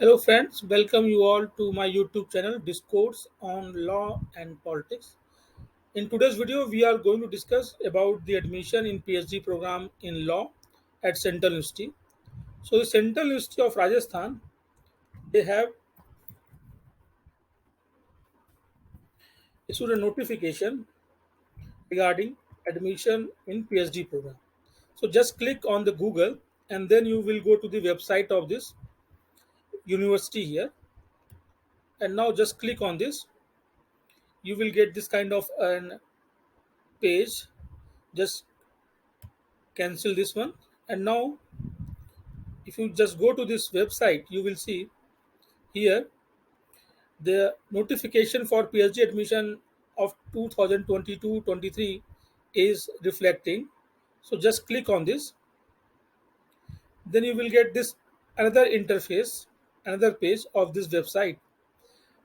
Hello, friends. Welcome you all to my YouTube channel, Discourse on Law and Politics. In today's video, we are going to discuss about the admission in PhD program in law at Central University. So, the Central University of Rajasthan, they have issued a notification regarding admission in PhD program. So, just click on the Google, and then you will go to the website of this university here. And now, just click on this. You will get this kind of an page. Just cancel this one, and now if you just go to this website, you will see here the notification for PhD admission of 2022-23 is reflecting. So just click on this, then you will get this another interface, another page of this website.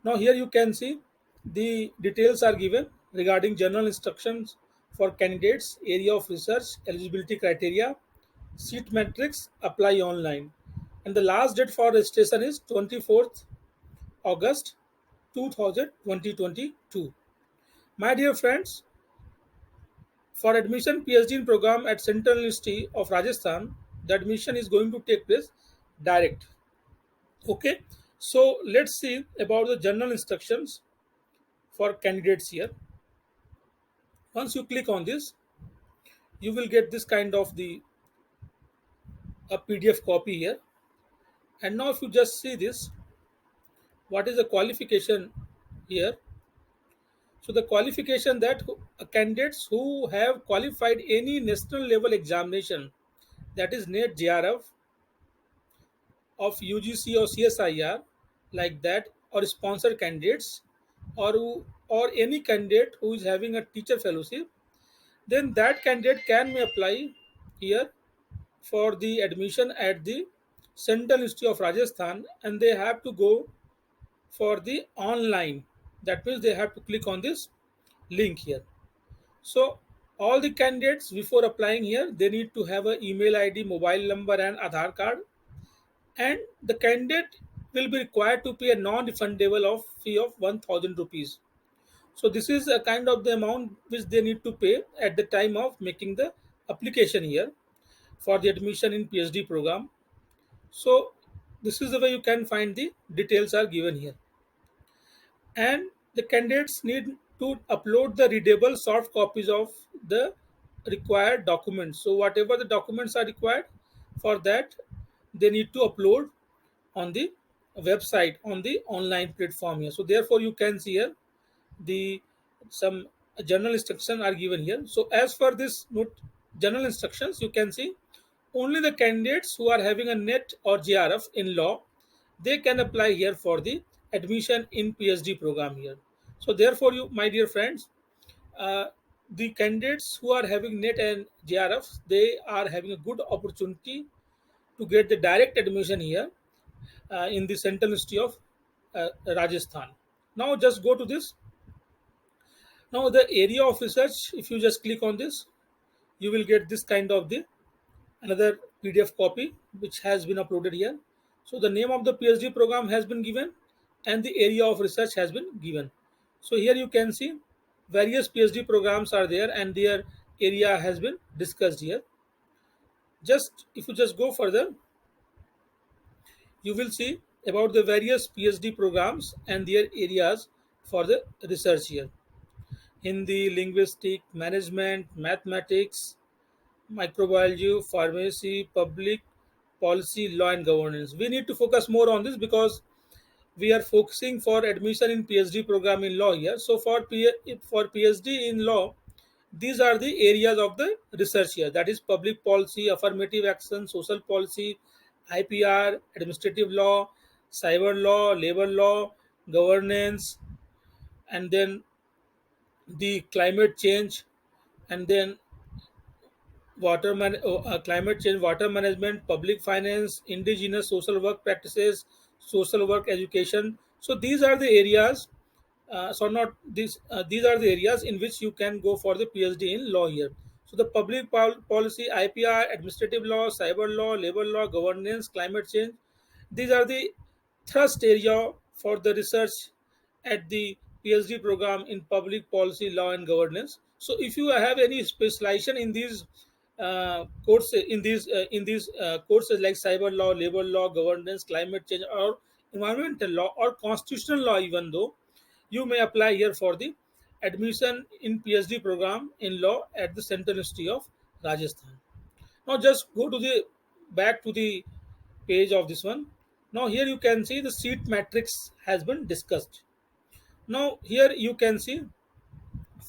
Now here you can see the details are given regarding general instructions for candidates, area of research, eligibility criteria, seat matrix, apply online. And the last date for registration is 24th August 2022. My dear friends, for admission PhD in program at Central University of Rajasthan, the admission is going to take place direct. Okay, so let's see about the general instructions for candidates here. Once you click on this, you will get this kind of the a PDF copy here. And now if you just see this, what is the qualification here? So the qualification that candidates who have qualified any national level examination, that is NET JRF of UGC or CSIR, like that, or sponsored candidates, or any candidate who is having a teacher fellowship, then that candidate can may apply here for the admission at the Central Institute of Rajasthan, and they have to go for the online. That means they have to click on this link here. So all the candidates before applying here, they need to have an email ID, mobile number, and Aadhaar card. And the candidate will be required to pay a non-refundable of fee of 1,000 rupees. So this is a kind of the amount which they need to pay at the time of making the application here for the admission in PhD program. So this is the way you can find the details are given here. And the candidates need to upload the readable soft copies of the required documents. So whatever the documents are required for that, they need to upload on the website on the online platform here. So therefore you can see here the some general instructions are given here. So as for this note general instructions, you can see only the candidates who are having a net or JRF in law, they can apply here for the admission in PhD program here. So therefore you, my dear friends, uh, the candidates who are having net and JRF, they are having a good opportunity to get the direct admission here in the Central Institute of Rajasthan. Now just go to this. Now the area of research, if you just click on this, you will get this kind of the another PDF copy which has been uploaded here. So the name of the PhD program has been given and the area of research has been given. So here you can see various PhD programs are there and their area has been discussed here. Just if you just go further, you will see about the various PhD programs and their areas for the research here. Hindi, linguistic, management, mathematics, microbiology, pharmacy, public policy, law and governance. We need to focus more on this because we are focusing for admission in PhD program in law here. So for PhD in law, these are the areas of the research here. That is public policy, affirmative action, social policy, IPR, administrative law, cyber law, labor law, governance, and then the climate change, and then climate change, water management, public finance, indigenous social work practices, social work education. So these are the areas. So not these. These are the areas in which you can go for the PhD in law here. So the policy, IPR, administrative law, cyber law, labor law, governance, climate change. These are the thrust area for the research at the PhD program in public policy, law, and governance. So, if you have any specialization in these courses, in these courses like cyber law, labor law, governance, climate change, or environmental law, or constitutional law, even though you may apply here for the admission in PhD program in law at the Central University of Rajasthan. Now, just go to the back to the page of this one. Now here you can see the seat matrix has been discussed. Now here you can see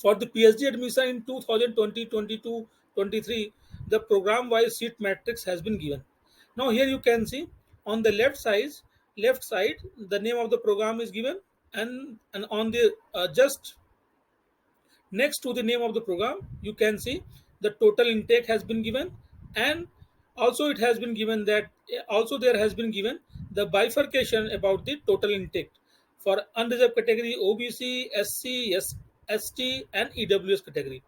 for the PhD admission in 2020, 22, 23, the program wise seat matrix has been given. Now here you can see on the left side the name of the program is given, and on the just next to the name of the program you can see the total intake has been given, and also it has been given that also there has been given the bifurcation about the total intake for unreserved category, OBC, SC, ST, and EWS category.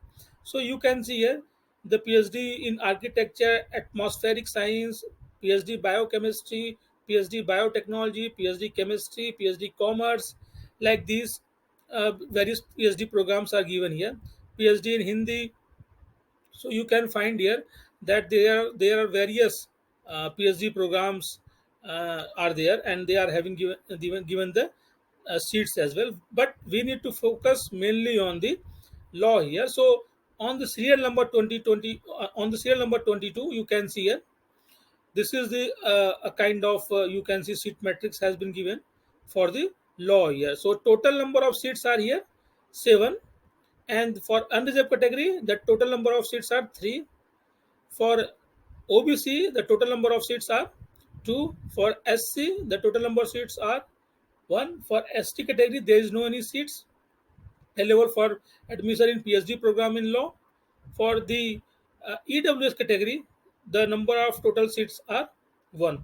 So you can see here the PhD in architecture, atmospheric science, PhD biochemistry, PhD biotechnology, PhD chemistry, PhD commerce, like these various PhD programs are given here. PhD in Hindi. So you can find here that there are various PhD programs are there, and they are having given the seats as well. But we need to focus mainly on the law here. So on the serial number 2020, on the serial number 22, you can see here this is the a kind of you can see seat matrix has been given for the law here. So total number of seats are here 7, and for unreserved category the total number of seats are 3. For OBC the total number of seats are 2. For SC the total number of seats are 1. For ST category there is no any seats available for admission in PhD program in law. For the EWS category the number of total seats are 1.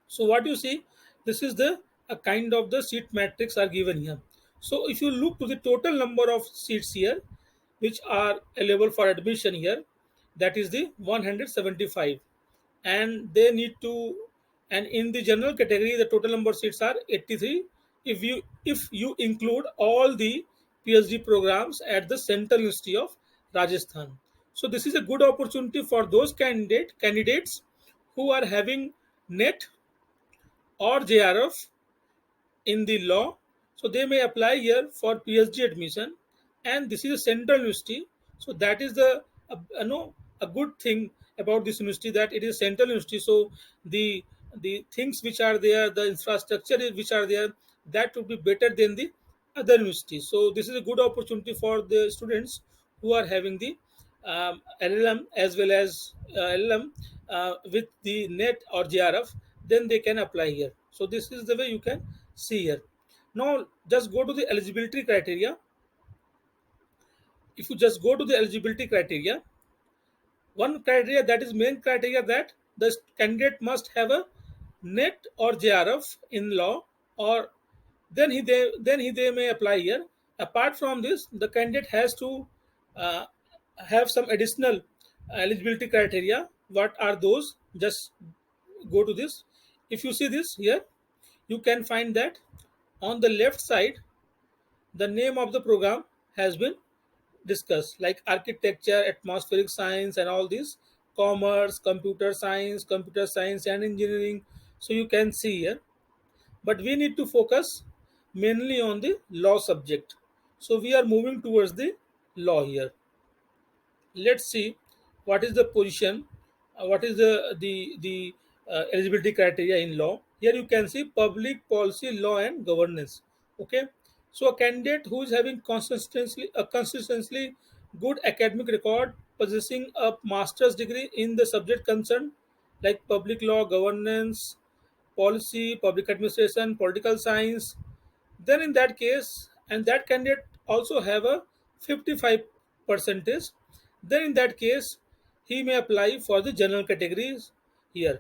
So what you see, this is the a kind of the seat matrix are given here. So if you look to the total number of seats here which are available for admission here, that is the 175, and they need to, and in the general category the total number of seats are 83 if you include all the PhD programs at the Central University of Rajasthan. So this is a good opportunity for those candidates who are having net or JRF in the law. So they may apply here for PhD admission, and this is a central university. So that is the a good thing about this university, that it is central university. So the things which are there, the infrastructure which are there, that would be better than the other universities. So this is a good opportunity for the students who are having the LLM as well as LLM with the net or JRF, then they can apply here. So this is the way you can see here. Now just go to the eligibility criteria. If you just go to the eligibility criteria, one criteria, that is main criteria, that the candidate must have a net or JRF in law, or then he they may apply here. Apart from this, the candidate has to uh, have some additional eligibility criteria. What are those? Just go to this. If you see this here, you can find that on the left side the name of the program has been discussed, like architecture, atmospheric science, and all this, commerce, computer science and engineering. So you can see here, but we need to focus mainly on the law subject. So we are moving towards the law here. Let's see what is the position, what is the eligibility criteria in law. Here you can see public policy, law, and governance. Okay, so a candidate who is having consistently good academic record, possessing a master's degree in the subject concerned, like public law, governance, policy, public administration, political science, then in that case, and that candidate also have a 55 percentage, then in that case he may apply for the general categories here.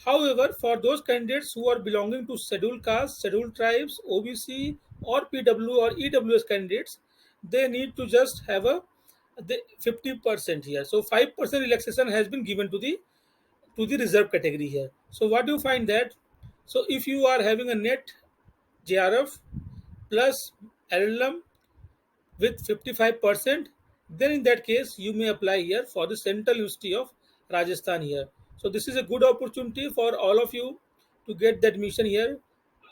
However, for those candidates who are belonging to scheduled castes, scheduled tribes, OBC, or PW or EWS candidates, they need to just have a the 50% here. So 5% relaxation has been given to the reserve category here. So what do you find that So if you are having a net JRF plus LLM with 55%, then in that case you may apply here for the Central University of Rajasthan here. So this is a good opportunity for all of you to get the admission here,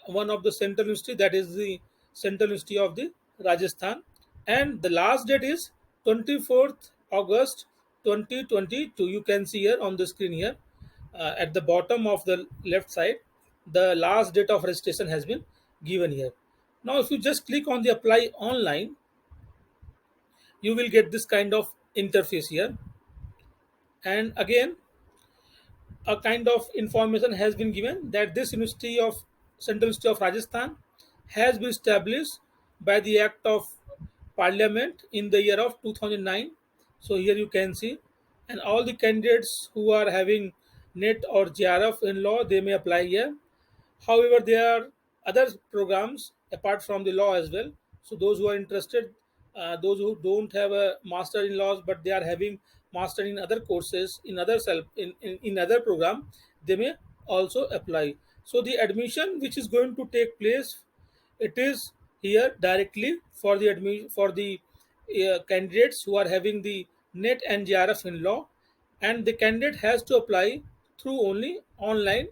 one of the Central University, that is the Central University of the Rajasthan. And the last date is 24th August 2022. You can see here on the screen here, at the bottom of the left side, the last date of registration has been given here. Now if you just click on the apply online, you will get this kind of interface here. And again, a kind of information has been given that this University of Central University of Rajasthan has been established by the Act of Parliament in the year of 2009. So here you can see, and all the candidates who are having net or JRF in law, they may apply here. However, there are other programs apart from the law as well. So those who are interested, those who don't have a master in laws but they are having master in other courses, in other in other program, they may also apply. So the admission which is going to take place, it is here directly for the candidates who are having the net and JRF in law, and the candidate has to apply through only online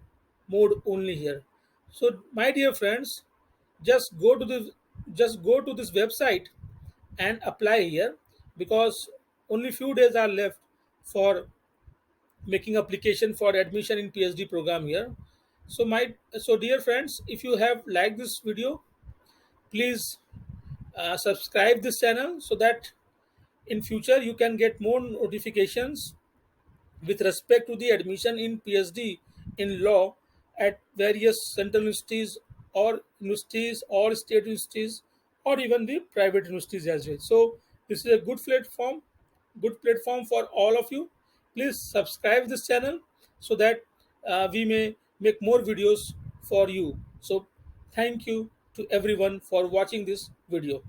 mode only here. So my dear friends, just go to the just go to this website and apply here, because only few days are left for making application for admission in PhD program here. So dear friends, if you have liked this video, please subscribe this channel so that in future you can get more notifications with respect to the admission in PhD in law at various central universities or state universities or even the private universities as well. So this is a good platform for all of you. Please subscribe this channel so that we may make more videos for you. So thank you to everyone for watching this video.